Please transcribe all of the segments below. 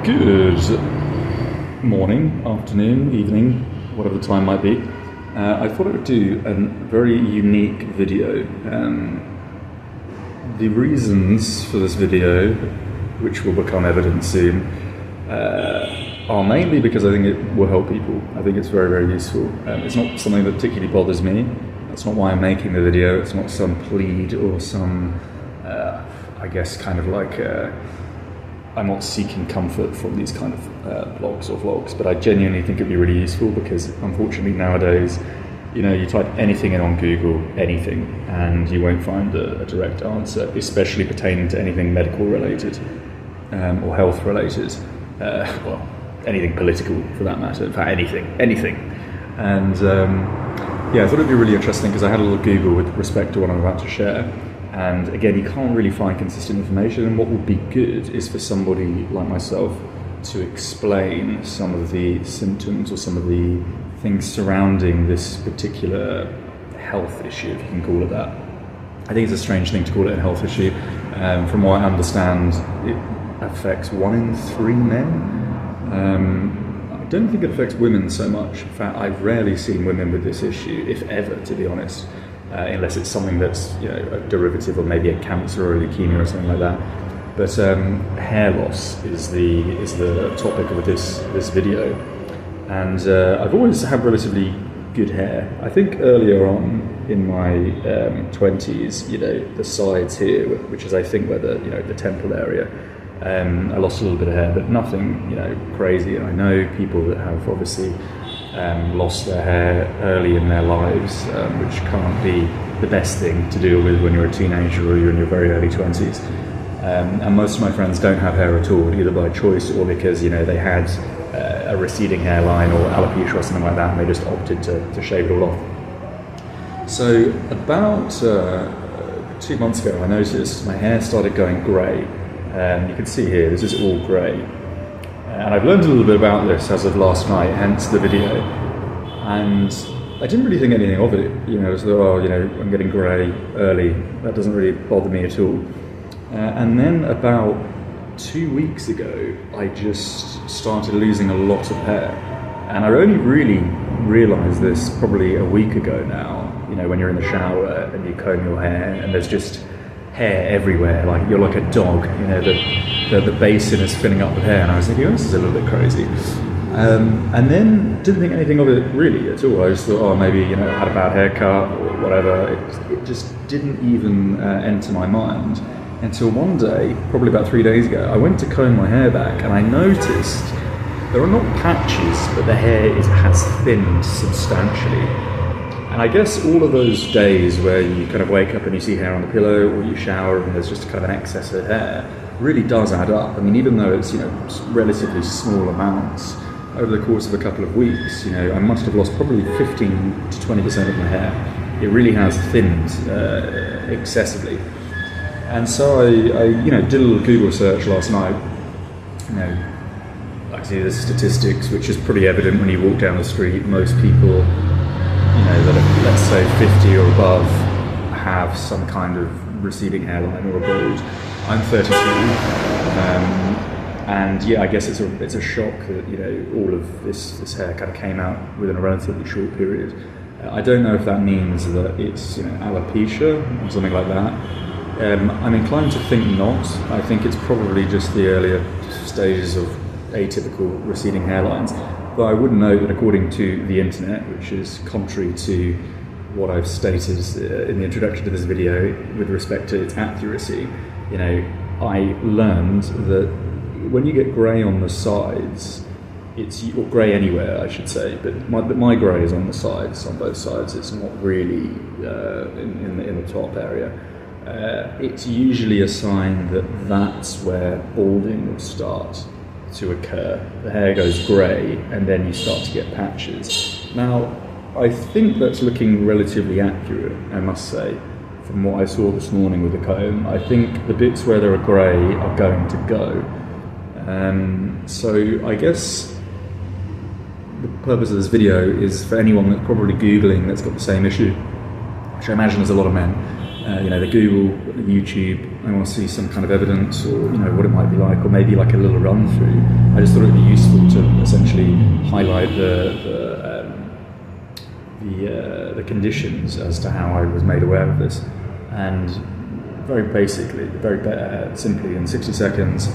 Good morning, afternoon, evening, whatever the time might be. I thought I would do a very unique video. The reasons for this video, which will become evident soon, are mainly because I think it will help people. I think it's very, very useful. It's not something that particularly bothers me. That's not why I'm making the video. It's not some plead or some, I guess, kind of like... I'm not seeking comfort from these kind of blogs or vlogs, but I genuinely think it'd be really useful because unfortunately nowadays, you type anything in on Google, anything, and you won't find a direct answer, especially pertaining to anything medical related or health related, well, anything political for that matter, in fact anything. And yeah, I thought it'd be really interesting because I had a little Google with respect to what I'm about to share. And again, you can't really find consistent information, and what would be good is for somebody like myself to explain some of the symptoms or some of the things surrounding this particular health issue, if you can call it that. I think it's a strange thing to call it a health issue. From what I understand, it affects 1 in 3 men. I don't think it affects women so much. In fact, I've rarely seen women with this issue, if ever, to be honest. Unless it's something that's a derivative of maybe a cancer or a leukemia or something like that. But hair loss is the topic of this video, and I've always had relatively good hair. I think earlier on in my 20s, the sides here, which is I think where the temple area, I lost a little bit of hair, but nothing crazy. And I know people that have obviously lost their hair early in their lives, which can't be the best thing to deal with when you're a teenager or you're in your very early 20s. And most of my friends don't have hair at all, either by choice or because they had a receding hairline or alopecia or something like that, and they just opted to shave it all off. So about 2 months ago, I noticed my hair started going grey. You can see here, this is all grey. And I've learned a little bit about this as of last night, hence the video. And I didn't really think anything of it, as though, I'm getting grey early. That doesn't really bother me at all. And then about 2 weeks ago, I just started losing a lot of hair. And I only really realised this probably a week ago now, when you're in the shower and you comb your hair and there's just hair everywhere, like you're like a dog, the basin is filling up with hair, and I was thinking, this is a little bit crazy. And then didn't think anything of it really at all. I just thought, maybe I had a bad haircut or whatever. It just didn't even enter my mind until one day, probably about 3 days ago, I went to comb my hair back and I noticed there are not patches, but the hair has thinned substantially. And I guess all of those days where you kind of wake up and you see hair on the pillow, or you shower and there's just kind of an excess of hair, really does add up. I mean, even though it's relatively small amounts, over the course of a couple of weeks, I must have lost probably 15 to 20% of my hair. It really has thinned excessively. And so I did a little Google search last night. I see the statistics, which is pretty evident when you walk down the street. Most people, that are, let's say, 50 or above, have some kind of receding hairline or a bald. I'm 32, and yeah, I guess it's a shock that all of this hair kind of came out within a relatively short period. I don't know if that means that it's alopecia or something like that. I'm inclined to think not. I think it's probably just the earlier stages of atypical receding hairlines. But I would note that according to the internet, which is contrary to what I've stated in the introduction to this video with respect to its accuracy, I learned that when you get grey on the sides, or grey anywhere, I should say, but my grey is on the sides, on both sides. It's not really in the top area. It's usually a sign that that's where balding will start to occur. The hair goes grey and then you start to get patches. Now, I think that's looking relatively accurate, I must say, from what I saw this morning with the comb. I think the bits where there are grey are going to go. So I guess the purpose of this video is for anyone that's probably Googling that's got the same issue, which I imagine is a lot of men. They Google, YouTube, I want to see some kind of evidence, or what it might be like, or maybe like a little run through. I just thought it would be useful to essentially highlight the conditions as to how I was made aware of this. And very basically, simply, in 60 seconds,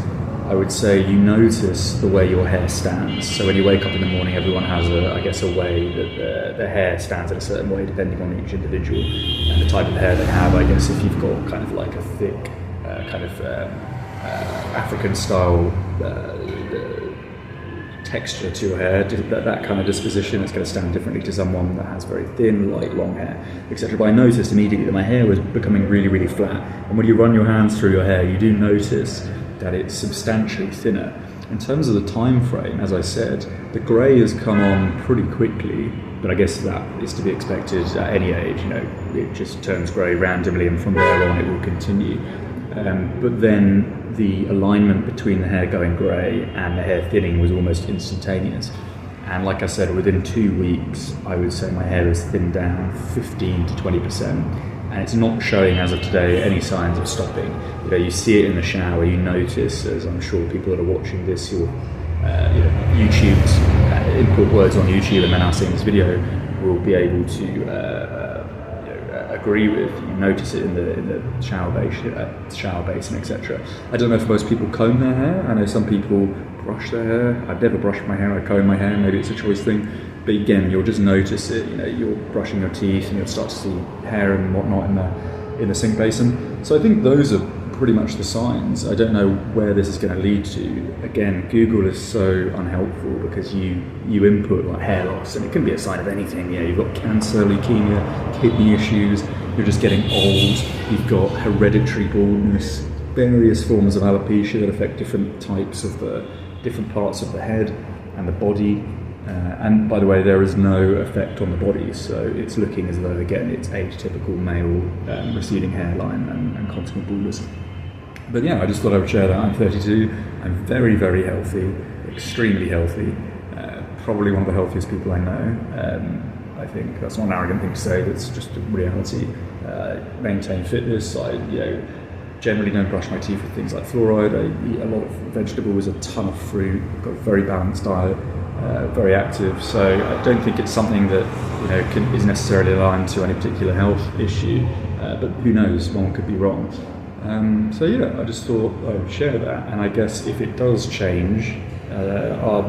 I would say you notice the way your hair stands. So when you wake up in the morning, everyone has a way that their hair stands in a certain way depending on each individual and the type of hair they have. I guess if you've got kind of like a thick, African style texture to your hair, that kind of disposition is going to stand differently to someone that has very thin, light, long hair, etc. But I noticed immediately that my hair was becoming really, really flat. And when you run your hands through your hair, you do notice that it's substantially thinner. In terms of the time frame, as I said, the grey has come on pretty quickly, but I guess that is to be expected at any age. It just turns grey randomly, and from there on it will continue. But then the alignment between the hair going grey and the hair thinning was almost instantaneous. And like I said, within 2 weeks, I would say my hair has thinned down 15 to 20%. And it's not showing, as of today, any signs of stopping. You see it in the shower. You notice, as I'm sure people that are watching this, YouTube's input words on YouTube, and then now seeing this video, will be able to agree with. You notice it in the shower basin, etc. I don't know if most people comb their hair. I know some people brush their hair. I've never brushed my hair. I comb my hair. Maybe it's a choice thing. But again, you'll just notice it. You're brushing your teeth, and you'll start to see hair and whatnot in the sink basin. So I think those are pretty much the signs. I don't know where this is going to lead to. Again, Google is so unhelpful because you input like hair loss, and it can be a sign of anything. You've got cancer, leukemia, kidney issues. You're just getting old. You've got hereditary baldness, various forms of alopecia that affect different parts of the head and the body. And by the way, there is no effect on the body, so it's looking as though, again, it's atypical male receding hairline and consequent baldness. But yeah, I just thought I would share that. I'm 32, I'm very, very healthy, extremely healthy, probably one of the healthiest people I know. I think that's not an arrogant thing to say, that's just a reality. Maintain fitness, I generally don't brush my teeth with things like fluoride. I eat a lot of vegetables, a ton of fruit, got a very balanced diet. Very active, so I don't think it's something that is necessarily aligned to any particular health issue, but who knows, one could be wrong. So yeah, I just thought I would share that, and I guess if it does change, I'll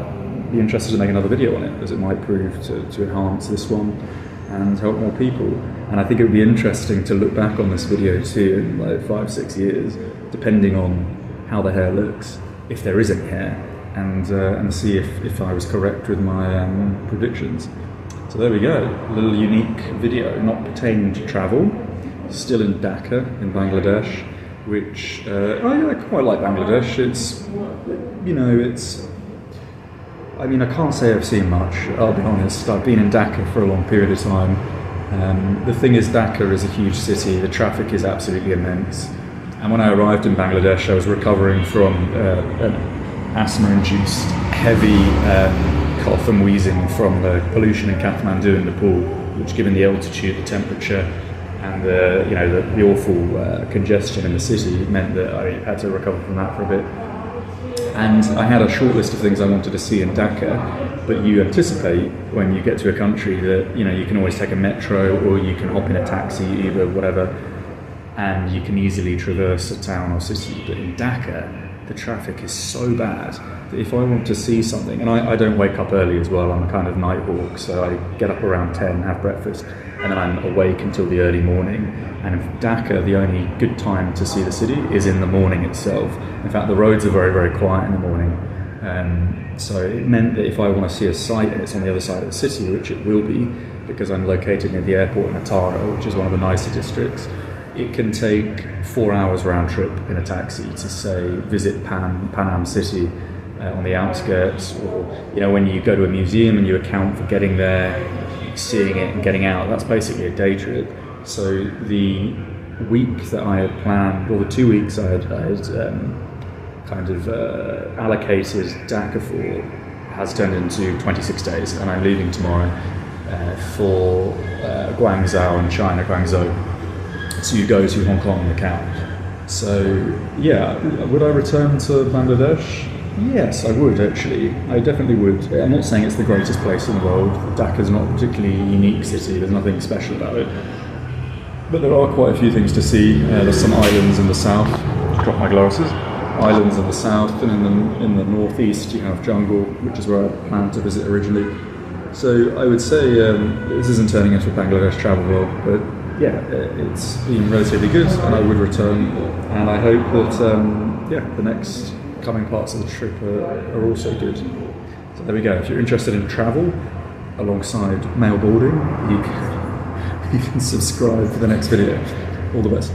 be interested to make another video on it, as it might prove to enhance this one and help more people. And I think it would be interesting to look back on this video too in like 5-6 years, depending on how the hair looks, if there is any hair, and see if I was correct with my predictions. So there we go, a little unique video, not pertaining to travel, still in Dhaka in Bangladesh, which I quite like Bangladesh. I can't say I've seen much, I'll be honest. I've been in Dhaka for a long period of time. The thing is, Dhaka is a huge city, the traffic is absolutely immense. And when I arrived in Bangladesh, I was recovering from asthma-induced heavy cough and wheezing from the pollution in Kathmandu in Nepal, which, given the altitude, the temperature, and the awful congestion in the city, meant that I had to recover from that for a bit. And I had a short list of things I wanted to see in Dhaka, but you anticipate when you get to a country that you can always take a metro, or you can hop in a taxi, Uber, whatever, and you can easily traverse a town or city. But in Dhaka, the traffic is so bad that if I want to see something, and I don't wake up early as well, I'm a kind of night hawk, so I get up around 10, have breakfast, and then I'm awake until the early morning. And in Dhaka, the only good time to see the city is in the morning itself. In fact, the roads are very, very quiet in the morning. So it meant that if I want to see a site and it's on the other side of the city, which it will be, because I'm located near the airport in Atara, which is one of the nicer districts, it can take 4 hours round trip in a taxi to, say, visit Panam City on the outskirts, or when you go to a museum and you account for getting there, seeing it and getting out, that's basically a day trip. So the week that I had planned, or the 2 weeks I had allocated Dhaka for, has turned into 26 days, and I'm leaving tomorrow for Guangzhou in China, Guangzhou, to go to Hong Kong and Macau. So yeah, would I return to Bangladesh? Yes, I would actually. I definitely would. I'm not saying it's the greatest place in the world. Dhaka's not a particularly unique city. There's nothing special about it. But there are quite a few things to see. There's some islands in the south. Just drop my glasses. Islands in the south, and in the northeast you have jungle, which is where I planned to visit originally. So I would say this isn't turning into a Bangladesh travel vlog, but yeah, it's been relatively good, and I would return. And I hope that the next coming parts of the trip are also good. So there we go. If you're interested in travel alongside mail boarding, you can subscribe for the next video. All the best.